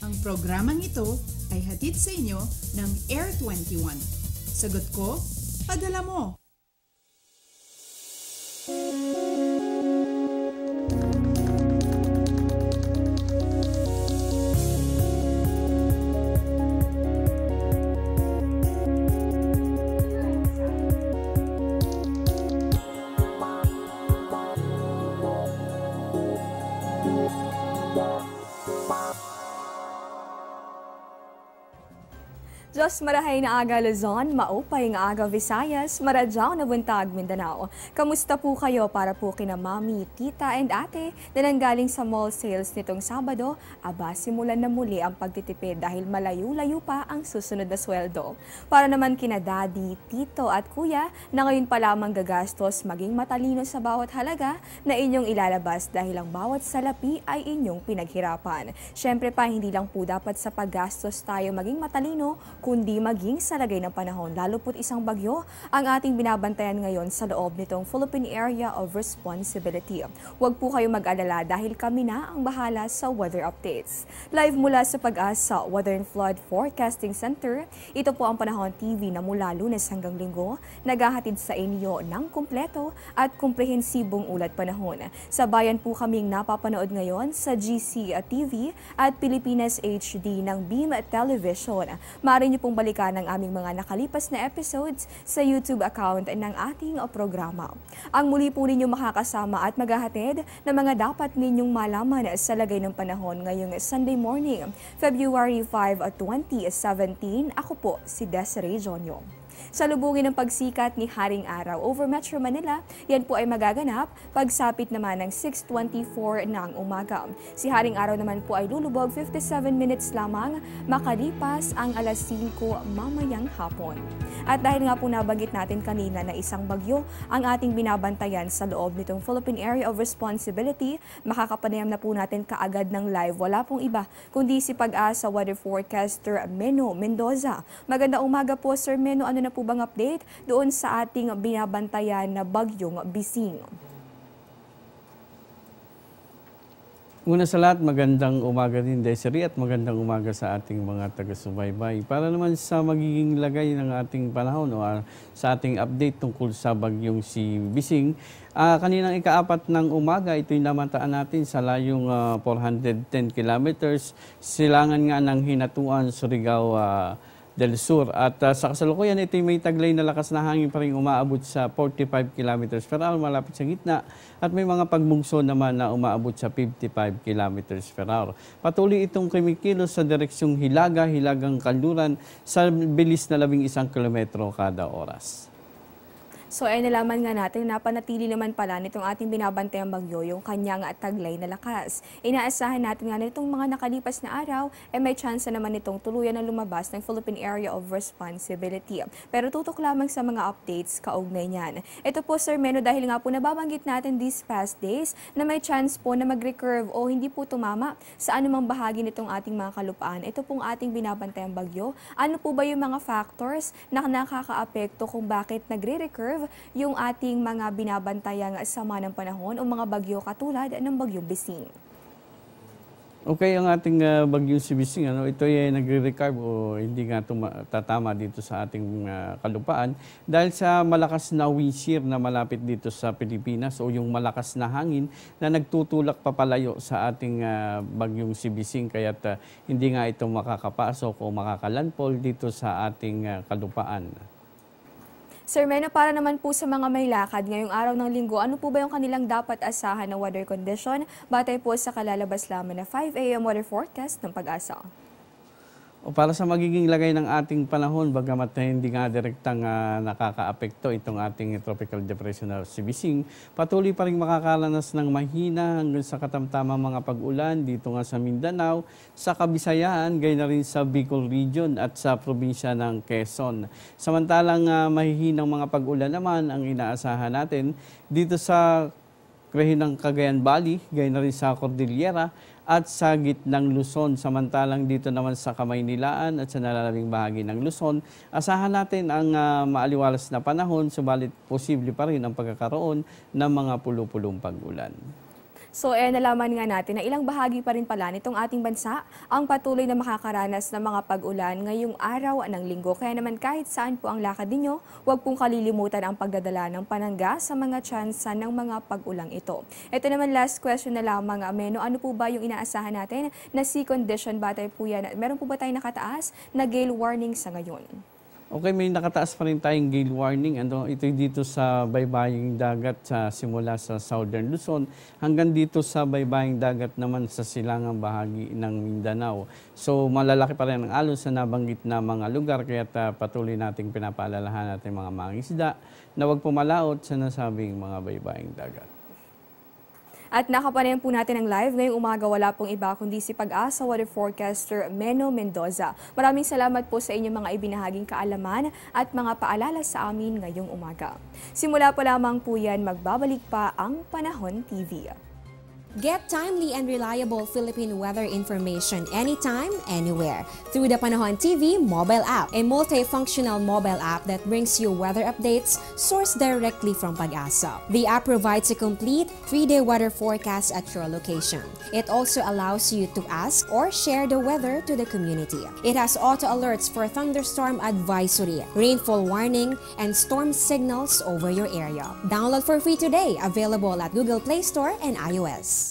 Ang programang ito ay hatid sa inyo ng Air 21. Sagot ko, padala mo! Diyos marahay na aga Luzon, maupay nga aga Visayas, maradyaw na buntag Mindanao. Kamusta po kayo para po kina mami, tita and ate na nanggaling sa mall sales nitong Sabado? Aba, simulan na muli ang pagtitipid dahil malayo-layo pa ang susunod na sweldo. Para naman kina daddy, tito at kuya na ngayon pa lamang gagastos maging matalino sa bawat halaga na inyong ilalabas dahil ang bawat salapi ay inyong pinaghirapan. Siyempre pa, hindi lang po dapat sa paggastos tayo maging matalino, kundi maging sa lagay ng panahon. Lalo po't isang bagyo ang ating binabantayan ngayon sa loob nitong Philippine Area of Responsibility. Huwag po kayo mag-alala dahil kami na ang bahala sa weather updates. Live mula sa Pag-asa Weather and Flood Forecasting Center, ito po ang Panahon TV na mula Lunes hanggang Linggo, naghahatid sa inyo ng kumpleto at komprehensibong ulat panahon. Sa bayan po kaming napapanood ngayon sa GC TV at Pilipinas HD ng Beam Television. Maaari niyo pong balikan ang aming mga nakalipas na episodes sa YouTube account ng ating programa. Ang muli po ninyo makakasama at maghahatid na mga dapat ninyong malaman sa lagay ng panahon ngayong Sunday morning, February 5, 2017. Ako po si Desiree Jonyo. Salubungin ng pagsikat ni Haring Araw over Metro Manila, yan po ay magaganap pagsapit naman ng 6:24 ng umaga. Si Haring Araw naman po ay lulubog 57 minutes lamang makalipas ang alas 5 mamayang hapon. At dahil nga po nabanggit natin kanina na isang bagyo ang ating binabantayan sa loob nitong Philippine Area of Responsibility, makakapanayam na po natin kaagad ng live. Wala pong iba kundi si Pag-asa Weather Forecaster Meno Mendoza. Magandang umaga po Sir Meno, ano na po bang update doon sa ating binabantayan na bagyong Bising? Una sa lahat, magandang umaga din Desiree at magandang umaga sa ating mga taga-subaybay. Para naman sa magiging lagay ng ating panahon o sa ating update tungkol sa bagyong si Bising, kaninang ika-4 ng umaga, ito'y namataan natin sa layong 410 kilometers, silangan nga ng Hinatuan, Surigao del Sur. At sa kasalukuyan, ito'y may taglay na lakas na hangin pa rin umaabot sa 45 kilometers per hour malapit sa gitna at may mga pagmungso naman na umaabot sa 55 kilometers per hour. Patuloy itong kumikilos sa direksyong Hilaga-Hilagang Kanluran sa bilis na 11 kilometro kada oras. So ay nalaman nga natin na napanatili naman pala nitong ating binabantayang bagyo yung kanyang taglay na lakas. Inaasahan natin nga na itong mga nakalipas na araw ay may tsansa naman itong tuluyan na lumabas ng Philippine Area of Responsibility. Pero tutok lamang sa mga updates kaugnay niyan. Ito po Sir Meno, dahil nga po nababanggit natin these past days na may chance po na mag-recurve o hindi po tumama sa anumang bahagi nitong ating mga kalupaan. Ito pong ating binabantayang bagyo. Ano po ba yung mga factors na nakakaapekto kung bakit nagre-recurve yung ating mga binabantayang sama ng panahon o mga bagyo katulad ng bagyong Bising? Okay, ang ating bagyong si Bising, ito ay nagre-recurve o hindi nga tatama dito sa ating kalupaan dahil sa malakas na wind shear na malapit dito sa Pilipinas o yung malakas na hangin na nagtutulak papalayo sa ating bagyong si Bising, kaya't hindi nga ito makakapasok o makakalandfall dito sa ating kalupaan. Sir Meno, para naman po sa mga may lakad ngayong araw ng linggo, ano po ba yung kanilang dapat asahan na weather condition batay po sa kalalabas lamang na 5 AM weather forecast ng Pag-asa? O para sa magiging lagay ng ating panahon, bagamat hindi nga direktang nakakaapekto itong ating tropical depression na si Bising, patuloy pa rin makakaranas ng mahina hanggang sa katamtamang mga pag-ulan dito nga sa Mindanao, sa Kabisayaan, gayon na rin sa Bicol Region at sa probinsya ng Quezon. Samantalang mahihinang mga pag-ulan naman ang inaasahan natin dito sa rehinang Cagayan Valley, gayon na rin sa Cordillera at sa gitnang Luzon. Samantalang dito naman sa Kamaynilaan at sa nalalabing bahagi ng Luzon, asahan natin ang maaliwalas na panahon, subalit posible pa rin ang pagkakaroon ng mga pulupulong pag-ulan. So, nalaman nga natin na ilang bahagi pa rin pala nitong ating bansa ang patuloy na makakaranas ng mga pag-ulan ngayong araw ng linggo. Kaya naman kahit saan po ang lakad ninyo, huwag pong kalilimutan ang pagdadala ng panangga sa mga tsansa ng mga pag-ulang ito. Ito naman last question na lamang, Meno. Ano po ba yung inaasahan natin na sea condition? Batay po yan. Meron po ba tayong nakataas na gale warning sa ngayon? Okay, may nakataas pa rin tayong gale warning. Ito dito sa baybaying dagat simula sa Southern Luzon hanggang dito sa baybaying dagat naman sa silangang bahagi ng Mindanao. So malalaki pa rin ang alon sa nabanggit na mga lugar kaya patuloy nating pinapaalalahan natin mga mangingisda na huwag pumalaot sa nasabing mga baybaying dagat. At nakapanayan po natin ang live ngayong umaga, wala pong iba kundi si Pag-asa weather forecaster Meno Mendoza. Maraming salamat po sa inyong mga ibinahaging kaalaman at mga paalala sa amin ngayong umaga. Simula pa lamang po yan, magbabalik pa ang Panahon TV. Get timely and reliable Philippine weather information anytime, anywhere through the Panahon TV mobile app, a multifunctional mobile app that brings you weather updates sourced directly from Pag-asa. The app provides a complete 3-day weather forecast at your location. It also allows you to ask or share the weather to the community. It has auto alerts for thunderstorm advisory, rainfall warning, and storm signals over your area. Download for free today, available at Google Play Store and iOS.